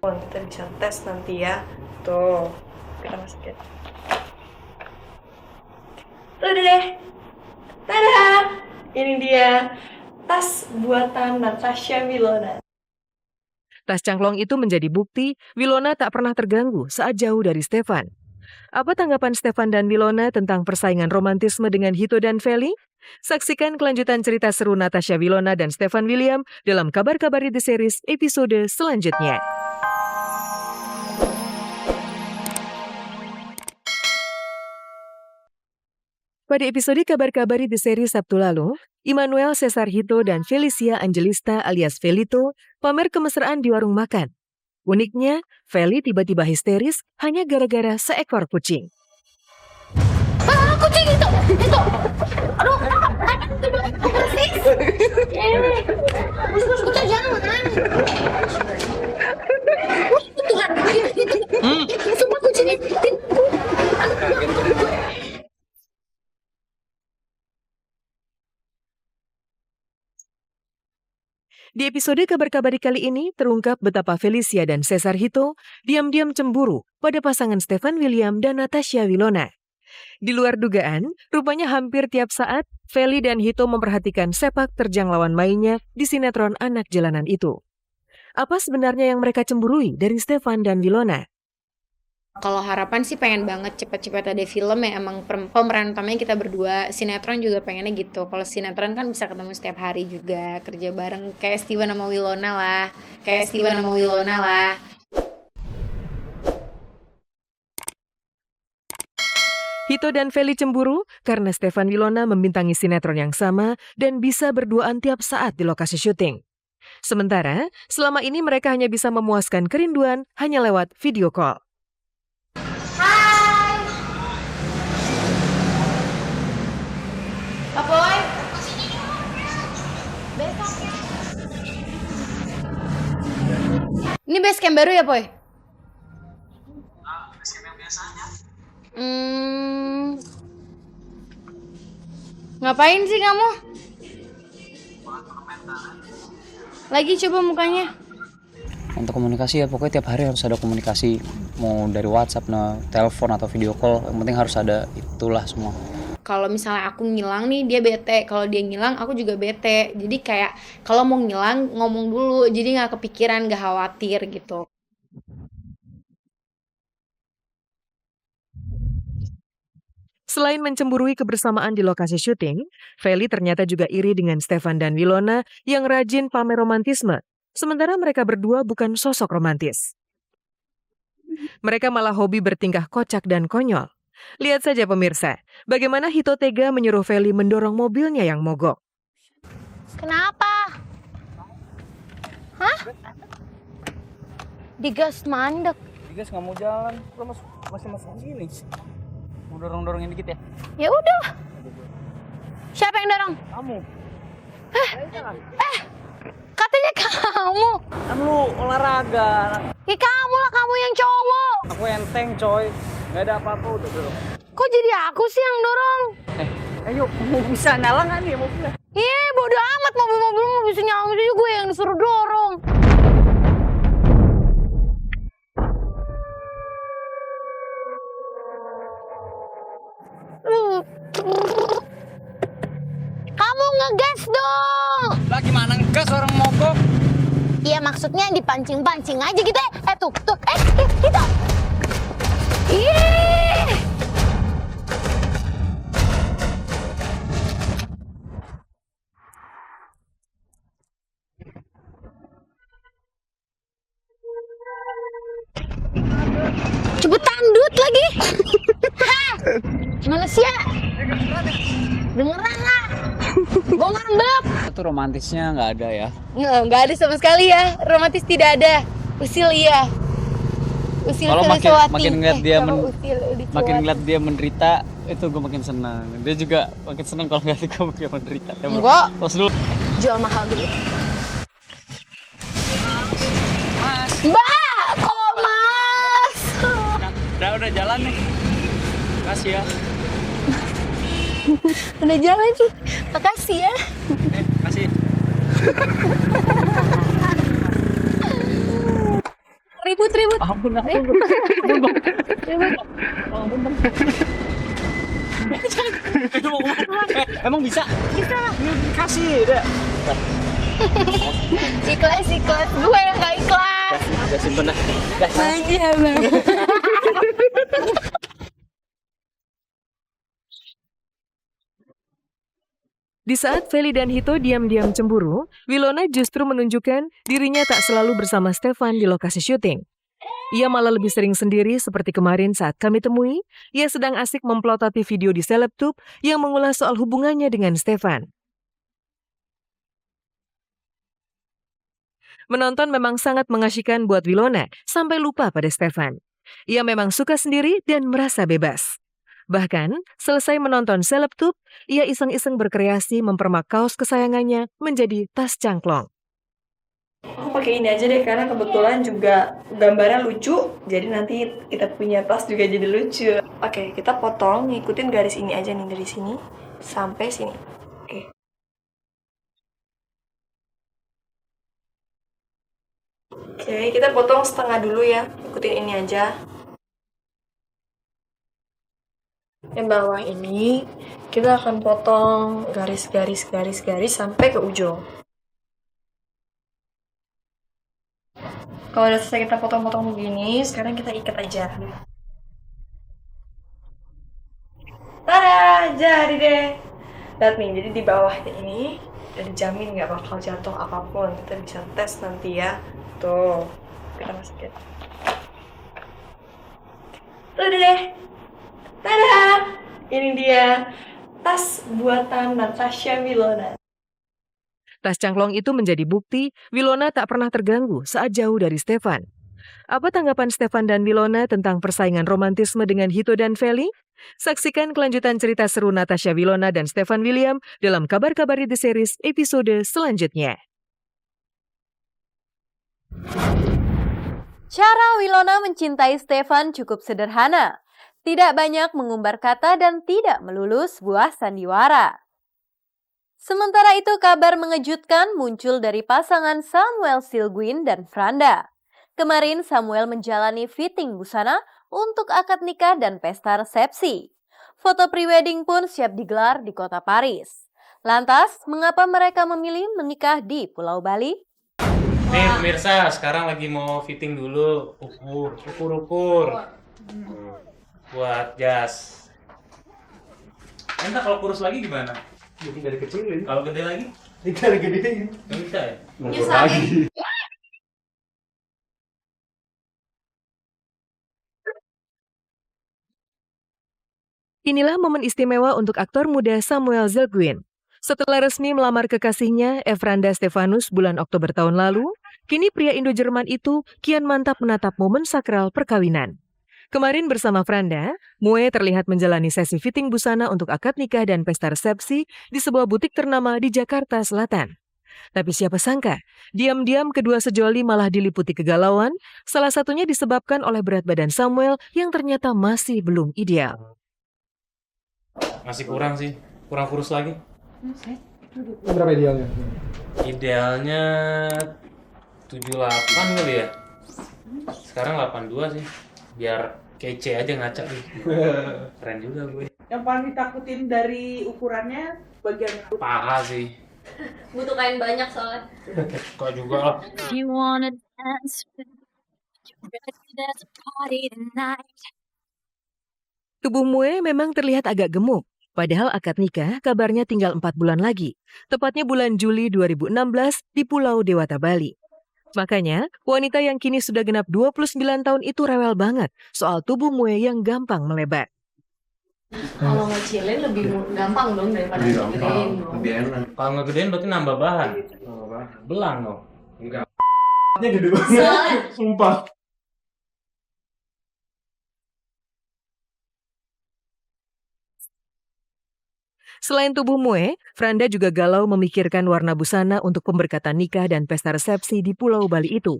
Kita bisa tes nanti ya. Tuh, kita masukin. Tuh deh. Tada! Ini dia tas buatan Natasha Wilona. Tas cangklong itu menjadi bukti Wilona tak pernah terganggu saat jauh dari Stefan. Apa tanggapan Stefan dan Wilona tentang persaingan romantisme dengan Hito dan Feli? Saksikan kelanjutan cerita seru Natasha Wilona dan Stefan William dalam Kabar-Kabari The Series episode selanjutnya. Pada episode Kabar-Kabari The Series Sabtu lalu, Immanuel Cesar Hito dan Felicia Angelista alias Felito pamer kemesraan di warung makan. Uniknya, Feli tiba-tiba histeris hanya gara-gara seekor kucing. Kucing itu! Aduh, persis! Kita jangan! Tuhan, sumpah kucing itu! Di episode Kabar-Kabari kali ini terungkap betapa Felicia dan Cesar Hito diam-diam cemburu pada pasangan Stefan William dan Natasha Wilona. Di luar dugaan, rupanya hampir tiap saat Feli dan Hito memperhatikan sepak terjang lawan mainnya di sinetron Anak Jalanan itu. Apa sebenarnya yang mereka cemburui dari Stefan dan Wilona? Kalau harapan sih pengen banget cepet-cepet ada film ya, emang pemeran utamanya kita berdua. Sinetron juga pengennya gitu. Kalau sinetron kan bisa ketemu setiap hari juga, kerja bareng kayak Steven sama Wilona lah. Hito dan Feli cemburu karena Stefan Wilona membintangi sinetron yang sama dan bisa berduaan tiap saat di lokasi syuting. Sementara, selama ini mereka hanya bisa memuaskan kerinduan hanya lewat video call. Hai! Pak Boy? Besok ya? Ini base camp baru ya, Boy? Base camp yang biasanya. Ngapain sih kamu? Lagi coba mukanya. Untuk komunikasi ya pokoknya tiap hari harus ada komunikasi, mau dari WhatsApp, telepon atau video call, yang penting harus ada itulah semua. Kalau misalnya aku ngilang nih dia bete, kalau dia ngilang aku juga bete. Jadi kayak kalau mau ngilang ngomong dulu, jadi nggak kepikiran, nggak khawatir gitu. Selain mencemburui kebersamaan di lokasi syuting, Feli ternyata juga iri dengan Stefan dan Wilona yang rajin pamer romantisme, sementara mereka berdua bukan sosok romantis. Mereka malah hobi bertingkah kocak dan konyol. Lihat saja pemirsa, bagaimana Hito tega menyuruh Feli mendorong mobilnya yang mogok. Kenapa? Hah? Digas mandek. Digas nggak mau jalan, lo masih gini. Mau dorong-dorongin dikit ya? Ya udah. Siapa yang dorong? Kamu. Katanya kamu. Kan lu olahraga. Kamu lah, kamu yang cowok. Aku enteng coy, nggak ada apa-apa udah dorong. Kok jadi aku sih yang dorong? Ayo, mau bisa nyala nggak nih mobilnya? Bodo amat, mobil-mobil mau bisa nyala, jadi gue yang disuruh dorong. Kamu ngegas dong. Lah gimana ngegas orang mogok? Iya, maksudnya dipancing-pancing aja gitu ya. Tuh. Itu. Ih. Cepetan dut lagi. Manusia. Beneran lah. Gue ngambek. Itu romantisnya nggak ada ya? Nggak ada sama sekali ya. Romantis tidak ada. Usil iya. Usil Kalau makin ngeliat dia makin ngeliat ngeliat dia menderita, itu gue makin senang. Dia juga makin senang kalau ngeliat gue makin menderita. Enggak. Tos dulu. Jual mahal dulu. Mbak, kok mas? Udah jalan nih. Makasih ya. Udah jalan sih. Makasih ya. Makasih. Ribut ribut. Ampun, emang bisa? Bisa. Kasih, udah. Ikhlas, gue yang gak ikhlas. Udah simpen dah. Makasih ya bang. Di saat Feli dan Hito diam-diam cemburu, Wilona justru menunjukkan dirinya tak selalu bersama Stefan di lokasi syuting. Ia malah lebih sering sendiri seperti kemarin saat kami temui, ia sedang asik memplototi video di Selebtube yang mengulas soal hubungannya dengan Stefan. Menonton memang sangat mengasyikkan buat Wilona, sampai lupa pada Stefan. Ia memang suka sendiri dan merasa bebas. Bahkan, selesai menonton Selebtube, ia iseng-iseng berkreasi mempermak kaos kesayangannya menjadi tas cangklong. Aku pakai ini aja deh karena kebetulan juga gambarnya lucu, jadi nanti kita punya tas juga jadi lucu. Oke, kita potong, ngikutin garis ini aja nih dari sini sampai sini. Oke, kita potong setengah dulu ya, ikutin ini aja. Yang bawah ini kita akan potong garis sampai ke ujung. Kalau udah selesai kita potong-potong begini, sekarang kita ikat aja. Tada, jadi deh. Lihat nih, jadi di bawahnya ini udah dijamin nggak bakal jatuh apapun. Kita bisa tes nanti ya. Tuh, kita masukin. Tuh deh. Tada! Ini dia tas buatan Natasha Wilona. Tas cangklong itu menjadi bukti Wilona tak pernah terganggu saat jauh dari Stefan. Apa tanggapan Stefan dan Wilona tentang persaingan romantisme dengan Hito dan Feli? Saksikan kelanjutan cerita seru Natasha Wilona dan Stefan William dalam Kabar-Kabari The Series episode selanjutnya. Cara Wilona mencintai Stefan cukup sederhana. Tidak banyak mengumbar kata dan tidak melulu sebuah sandiwara. Sementara itu kabar mengejutkan muncul dari pasangan Samuel Silguin dan Franda. Kemarin Samuel menjalani fitting busana untuk akad nikah dan pesta resepsi. Foto prewedding pun siap digelar di kota Paris. Lantas, mengapa mereka memilih menikah di Pulau Bali? Nih pemirsa, sekarang lagi mau fitting dulu, ukur buat jas. Entah kalau kurus lagi gimana? Jadi dari kecilin. Kalau gede lagi? Tinggal gedein. Nggak bisa ya? Ngukur lagi. Inilah momen istimewa untuk aktor muda Samuel Zilguin. Setelah resmi melamar kekasihnya, Efranda Stefanus bulan Oktober tahun lalu, kini pria Indo-Jerman itu kian mantap menatap momen sakral perkawinan. Kemarin bersama Franda, Mue terlihat menjalani sesi fitting busana untuk akad nikah dan pesta resepsi di sebuah butik ternama di Jakarta Selatan. Tapi siapa sangka, diam-diam kedua sejoli malah diliputi kegalauan, salah satunya disebabkan oleh berat badan Samuel yang ternyata masih belum ideal. Masih kurang sih, kurang kurus lagi. Berapa idealnya? Idealnya 78 kali ya. Sekarang 82 sih. Biar kece aja ngaca nih. Keren juga gue. Yang paling ditakutin dari ukurannya bagian Paha sih. Butuh kain banyak soalnya. Kok juga lah. Tubuh Mue memang terlihat agak gemuk, padahal akad nikah kabarnya tinggal 4 bulan lagi, tepatnya bulan Juli 2016 di Pulau Dewata, Bali. Makanya, wanita yang kini sudah genap 29 tahun itu rewel banget soal tubuh Mue yang gampang melebar. Kalau ngecilin lebih gampang dong daripada ngegedein dong. Lebih enak. Kalau ngegedein berarti nambah bahan. Belang dong. Enggak. Nya gede banget. Sumpah. Selain tubuh Mue, Franda juga galau memikirkan warna busana untuk pemberkatan nikah dan pesta resepsi di Pulau Bali itu.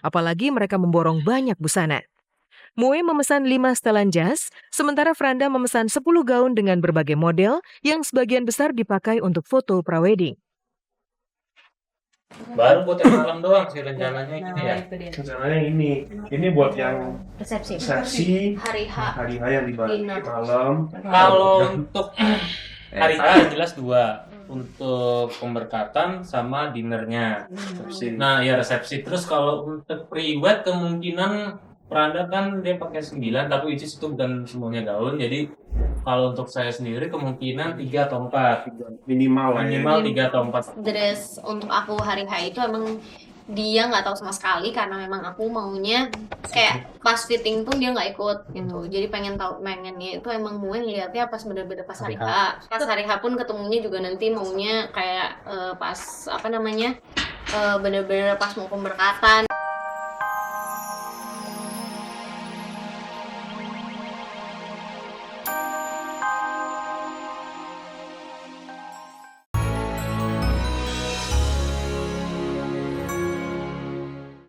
Apalagi mereka memborong banyak busana. Mue memesan 5 setelan jas, sementara Franda memesan 10 gaun dengan berbagai model yang sebagian besar dipakai untuk foto prawedding. Baru buat yang malam doang sih rencananya gini ya. Rencananya ini buat yang resepsi Hari H. hari yang di malam. Kalau untuk hari H jelas 2. Untuk pemberkatan sama dinernya. Nah ya resepsi. Terus kalau untuk pre-wed kemungkinan Pranda kan dia pakai 9, tapi which is itu bukan semuanya gaun. Jadi kalau untuk saya sendiri kemungkinan 3 atau 4. Minimal 3 atau 4. Dress untuk aku hari H itu emang dia nggak tahu sama sekali karena memang aku maunya kayak pas fitting pun dia nggak ikut gitu. Jadi pengennya itu emang mau ngeliatnya pas bener-bener pas hari H. Pas hari H pun ketemunya juga nanti maunya kayak pas bener-bener pas mau pemberkatan.